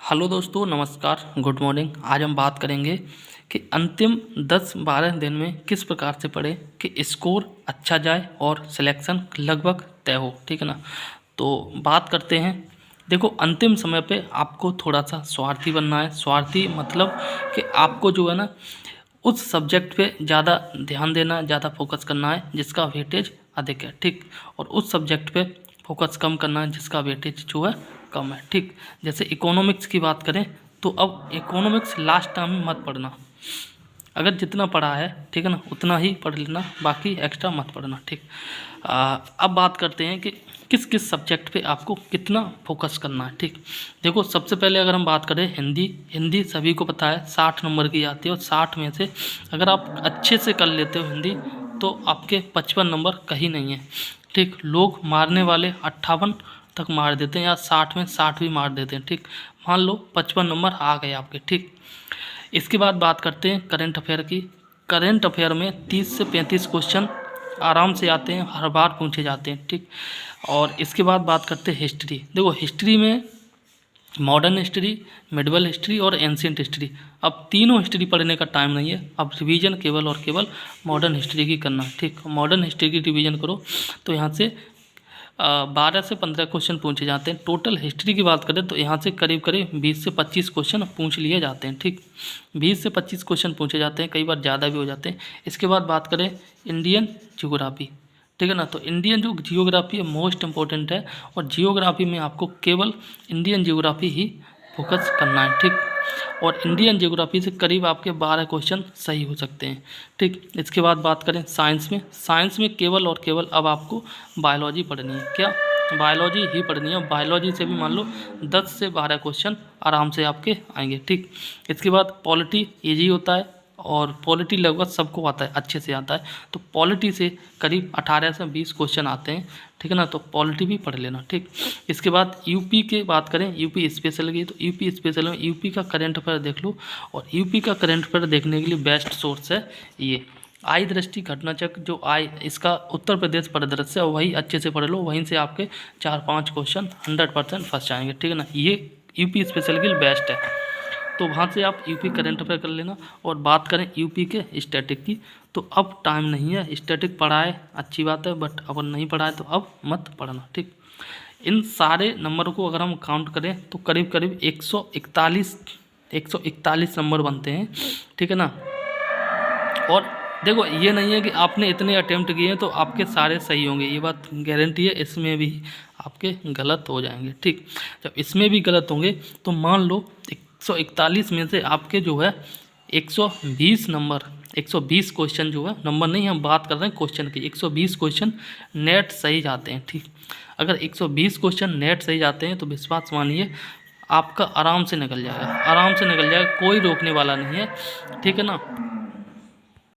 Hello दोस्तों, नमस्कार, good morning. आज हम बात करेंगे कि अंतिम 10-12 दिन में किस प्रकार से पढ़े कि स्कोर अच्छा जाए और सिलेक्शन लगभग तय हो। ठीक है ना। तो बात करते हैं। देखो, अंतिम समय पे आपको थोड़ा सा स्वार्थी बनना है। स्वार्थी मतलब कि आपको जो है ना उस सब्जेक्ट पे ज़्यादा ध्यान देना है, ज़्यादा फोकस करना है जिसका वेटेज अधिक है। ठीक। और उस सब्जेक्ट पे फोकस कम करना है जिसका वेटेज जो है कम है। ठीक। जैसे इकोनॉमिक्स की बात करें तो अब इकोनॉमिक्स लास्ट टाइम में मत पढ़ना। अगर जितना पढ़ा है, ठीक है ना, उतना ही पढ़ लेना, बाकी एक्स्ट्रा मत पढ़ना। ठीक। अब बात करते हैं कि किस किस सब्जेक्ट पे आपको कितना फोकस करना है। ठीक। देखो, सबसे पहले अगर हम बात करें हिंदी सभी को पता है 60 नंबर की आती है और 60 में से अगर आप अच्छे से कर लेते हो हिंदी तो आपके 55 नंबर कहीं नहीं है। ठीक। लोग मारने वाले 58 तक मार देते हैं या 60 में 60 भी मार देते हैं। ठीक। मान लो 55 नंबर आ गए आपके। ठीक। इसके बाद बात करते हैं करंट अफेयर की। करंट अफेयर में 30 से 35 क्वेश्चन आराम से आते हैं, हर बार पूछे जाते हैं। ठीक। और इसके बाद बात करते हैं हिस्ट्री। देखो, हिस्ट्री में मॉडर्न हिस्ट्री, मिडिवल हिस्ट्री और एंशिएंट हिस्ट्री। अब तीनों हिस्ट्री पढ़ने का टाइम नहीं है। अब रिवीजन केवल और केवल मॉडर्न हिस्ट्री की करना है। ठीक। मॉडर्न हिस्ट्री की रिवीजन करो तो यहाँ से 12 से 15 क्वेश्चन पूछे जाते हैं। टोटल हिस्ट्री की बात करें तो यहाँ से करीब करीब 20 से 25 क्वेश्चन पूछ लिए जाते हैं। ठीक। 20 से 25 क्वेश्चन पूछे जाते हैं, कई बार ज़्यादा भी हो जाते हैं। इसके बाद बात करें इंडियन जियोग्राफी। ठीक है ना। तो इंडियन जो जियोग्राफी है मोस्ट इम्पोर्टेंट है और जियोग्राफी में आपको केवल इंडियन जियोग्राफी ही फोकस करना है। ठीक। और इंडियन जियोग्राफी से करीब आपके 12 क्वेश्चन सही हो सकते हैं। ठीक। इसके बाद बात करें साइंस में केवल और केवल अब आपको बायोलॉजी पढ़नी है। क्या? बायोलॉजी ही पढ़नी है। बायोलॉजी से भी मान लो 10 से 12 क्वेश्चन आराम से आपके आएंगे। ठीक। इसके बाद पॉलिटी ईजी होता है और पॉलिटी लगभग सबको आता है, अच्छे से आता है। तो पॉलिटी से करीब 18 से 20 क्वेश्चन आते हैं। ठीक है ना। तो पॉलिटी भी पढ़ लेना। ठीक। इसके बाद यूपी की बात करें, यूपी स्पेशल की, तो यूपी स्पेशल में यूपी का करंट अफेयर देख लो। और यूपी का करंट अफेयर देखने के लिए बेस्ट सोर्स है ये आई दृष्टि घटनाचक्र। जो आई इसका उत्तर प्रदेश परिदृश्य है वही अच्छे से पढ़ लो, वहीं से आपके 4-5 क्वेश्चन 100% फंस जाएंगे। ठीक है ना। ये यूपी स्पेशल के लिए बेस्ट है। तो वहाँ से आप यूपी करंट अफेयर कर लेना। और बात करें यूपी के स्टैटिक की तो अब टाइम नहीं है। स्टैटिक पढ़ा है अच्छी बात है, बट अब नहीं पढ़ा है तो अब मत पढ़ना। ठीक। इन सारे नंबरों को अगर हम काउंट करें तो करीब करीब 141 नंबर बनते हैं। ठीक है ना। और देखो, ये नहीं है कि आपने इतने अटेम्प्ट किए हैं तो आपके सारे सही होंगे, ये बात गारंटी है। इसमें भी आपके गलत हो जाएंगे। ठीक। जब इसमें भी गलत होंगे तो मान लो 141 में से आपके जो है 120 नंबर, 120 क्वेश्चन जो है, नंबर नहीं हम बात कर रहे हैं क्वेश्चन की, 120 क्वेश्चन नेट सही जाते हैं। ठीक। अगर 120 क्वेश्चन नेट सही जाते हैं तो विश्वास मानिए आपका आराम से निकल जाएगा, आराम से निकल जाएगा, कोई रोकने वाला नहीं है। ठीक है ना।